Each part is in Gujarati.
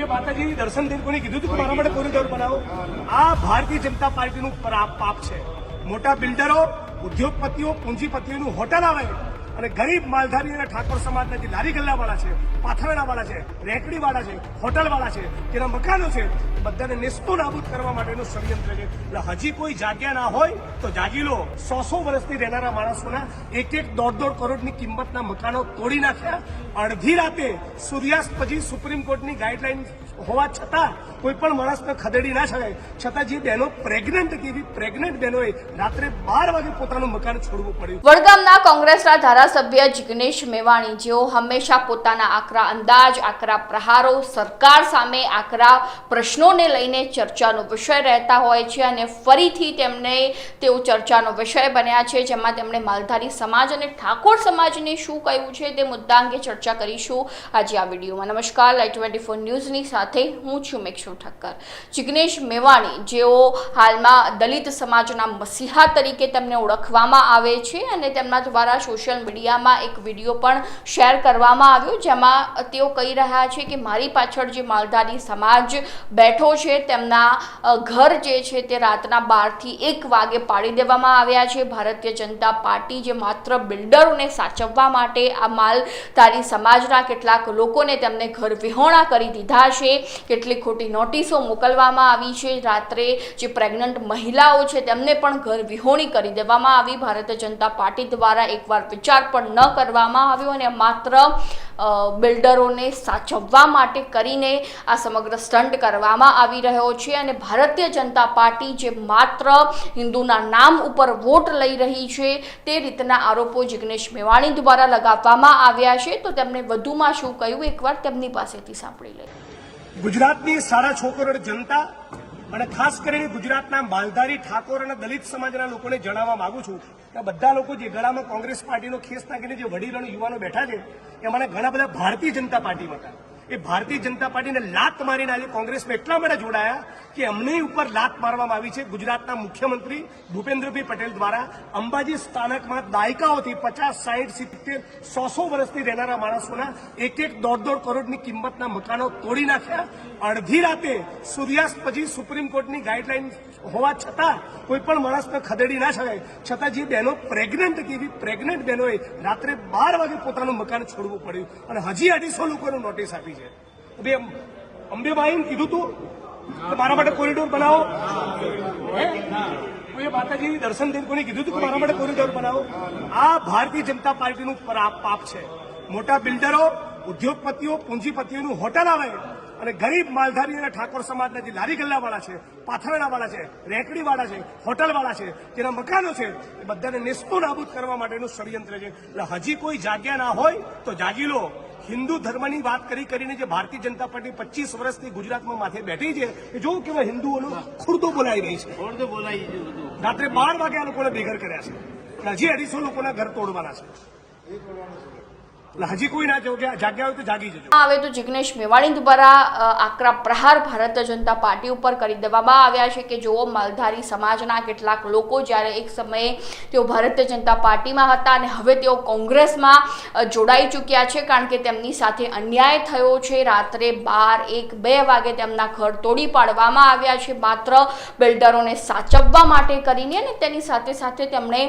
માતાજી દર્શન દેવકોને કીધું હતું કે મારા માટે કોરિડોર બનાવો. આ ભારતીય જનતા પાર્ટીનું પાપ છે. મોટા બિલ્ડરો, ઉદ્યોગપતિઓ, પૂંજીપતિઓનું હોટલ આવે અને ગરીબ માલધારી અને ઠાકોર સમાજના જે લારી ગલ્લાવાળા છે, પાથરણાવાળા છે, રેકડીવાળા છે, હોટલવાળા છે, જેના મકાનો છે, બધાને નેસ્તો નાબૂદ કરવા માટેનું ષડયંત્ર છે. એટલે હજી કોઈ જાગ્યા ના હોય તો જાગી લો. 100 વર્ષથી રહેનારા માણસોના 1-1.5 કરોડની કિંમતના મકાનો તોડી નાખ્યા. અડધી રાતે સૂર્યાસ્ત પછી સુપ્રીમ કોર્ટની ગાઈડલાઈન હોવા છતાં કોઈ પણ માણસને ખદેડી ના શકાય, છતાં જે બહેનો પ્રેગ્નન્ટ હતી એવી પ્રેગ્નન્ટ બહેનોએ રાત્રે 12 વાગે પોતાનું મકાન છોડવું પડ્યું. વડગામના કોંગ્રેસના ધારાસભ્ય જિગ્નેશ મેવાણી, જેઓ હંમેશા પોતાના આકરા અંદાજ, આકરા પ્રહારો, સરકાર સામે આકરા પ્રશ્નોને લઈને ચર્ચાનો વિષય રહેતા હોય છે અને ફરીથી તેઓ ચર્ચાનો વિષય બન્યા છે, જેમાં તેમણે માલધારી સમાજ અને ઠાકોર સમાજને શું કહ્યું છે તે મુદ્દા અંગે ચર્ચા કરીશું આજે આ વિડીયોમાં. નમસ્કાર, લાઈવ 24 ન્યૂઝની સાથે હું છું મેક્ષુ ઠક્કર. જિગ્નેશ મેવાણી, જેઓ હાલમાં દલિત સમાજના મસીહા તરીકે તેમને ઓળખવામાં આવે છે અને તેમના દ્વારા સોશિયલ મીડિયામાં એક વિડીયો પણ શેર કરવામાં આવ્યો, જેમાં તેઓ કહી રહ્યા છે કે મારી પાછળ જે માલધારી સમાજ બેઠો છે તેમના ઘર જે છે તે રાતના 12 થી 1 વાગે પાડી દેવામાં આવ્યા છે. ભારતીય જનતા પાર્ટી જે માત્ર બિલ્ડરોને સાચવવા માટે આ માલધારી સમાજના કેટલાક લોકોને તેમને ઘર વિહોણા કરી દીધા છે, કેટલીક ખોટી નોટિસો મોકલવામાં આવી છે. રાત્રે જે પ્રેગ્નન્ટ મહિલાઓ છે તેમને પણ ઘર વિહોણી કરી દેવામાં આવી. ભારતીય જનતા પાર્ટી દ્વારા એકવાર વિચાર પણ ન કરવામાં આવ્યો અને માત્ર બિલ્ડરોને સાચવવા માટે કરીને આ સમગ્ર સ્ટન્ટ કરવામાં આવી રહ્યો છે. અને ભારતીય જનતા પાર્ટી જે માત્ર હિન્દુના નામ ઉપર વોટ લઈ રહી છે તે રીતના આરોપો જિગ્નેશ મેવાણી દ્વારા લગાવવામાં આવ્યા છે. તો તેમણે વધુમાં શું કહ્યું એકવાર તેમની પાસેથી સાંભળી લઈએ. ગુજરાતની સારા છોકરો જનતા અને ખાસ કરીને ગુજરાતના માલધારી, ઠાકોર અને દલિત સમાજના લોકોને જણાવવા માંગુ છું કે બધા લોકો જે ગળામાં કોંગ્રેસ પાર્ટીનો ખેસ નાખીને જે વડીલો યુવાનો બેઠા છે એમાંના ઘણા બધા ભારતીય જનતા પાર્ટીમાં હતા. એ ભારતીય જનતા પાર્ટીને લાત મારીને આજે કોંગ્રેસમાં એટલા માટે જોડાયા કે અમને ઉપર લાત મારવામાં આવી છે ગુજરાતના મુખ્યમંત્રી ભૂપેન્દ્રભાઈ પટેલ દ્વારા. અંબાજી સ્થાનકમાં દાયકાઓથી 50, 60, 70, 100 વર્ષથી રહેનારા માણસોના 1-1.5 કરોડની કિંમતના મકાનો તોડી નાખ્યા. અડધી રાતે સૂર્યાસ્ત પછી સુપ્રીમ કોર્ટની ગાઈડલાઈન હોવા છતાં કોઈ પણ માણસને ખદેડી ના શકાય, છતાં જે બહેનો પ્રેગ્નન્ટ હતી એવી પ્રેગ્નન્ટ બહેનોએ રાત્રે 12 વાગે પોતાનું મકાન છોડવું પડ્યું અને હજી 250 લોકોને નોટિસ આપી છે. અંબેબાઈને કીધું તું કે મારા માટે કોરિડોર બનાવો. માતાજી દર્શન દેવકોને કીધું હતું કે મારા માટે કોરિડોર બનાવો. આ ભારતીય જનતા પાર્ટીનું પાપ છે. મોટા બિલ્ડરો, ઉદ્યોગપતિઓ, પૂંજીપતિઓનું હોટલ આવે અને ગરીબ માલધારી અને ઠાકોર સમાજના જે લારી ગલ્લાવાળા છે, પાથરણાવાળા છે, રેકડીવાળા છે, હોટલવાળા છે, જેના મકાનો છે, એ બધાને નેસ્તો નાબૂદ કરવા માટેનું ષડયંત્ર છે. એટલે હજી કોઈ જાગ્યા ના હોય તો જાગી લો. હિન્દુ ધર્મની વાત કરીને જે ભારતીય જનતા પાર્ટી 25 વર્ષથી ગુજરાતમાં માથે બેઠી છે એ જોવું કેવા હિન્દુઓનો ખુરદો બોલાવી રહી છે. રાત્રે 12 વાગે આ લોકોને બેઘર કર્યા છે. હજી 250 લોકોના ઘર તોડવાના છે. હજી કોઈ ના જાગ્યા હોય તો જાગી જજો. હવે તો જિગ્નેશ મેવાણી દ્વારા આકરા પ્રહાર ભારતીય જનતા પાર્ટી ઉપર કરી દેવામાં આવ્યા છે કે જેઓ માલધારી સમાજના કેટલાક લોકો જ્યારે એક સમયે તેઓ ભારતીય જનતા પાર્ટીમાં હતા અને હવે તેઓ કોંગ્રેસમાં જોડાઈ ચૂક્યા છે, કારણ કે તેમની સાથે અન્યાય થયો છે. રાત્રે 12, 1, 2 વાગે તેમના ઘર તોડી પાડવામાં આવ્યા છે માત્ર બિલ્ડરોને સાચવવા માટે કરીને, અને તેની સાથે સાથે તેમણે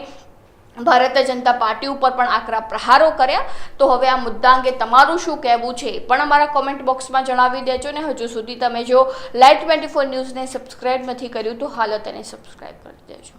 ભારતીય જનતા પાર્ટી ઉપર પણ આકરા પ્રહારો કર્યા. તો હવે આ મુદ્દા અંગે તમારું શું કહેવું છે પણ અમારા કોમેન્ટ બોક્સમાં જણાવી દેજો. ને હજુ સુધી તમે જો લાઈવ 24 ન્યૂઝને સબસ્ક્રાઇબ નથી કર્યું તો હાલ તેને સબસ્ક્રાઇબ કરી દેજો.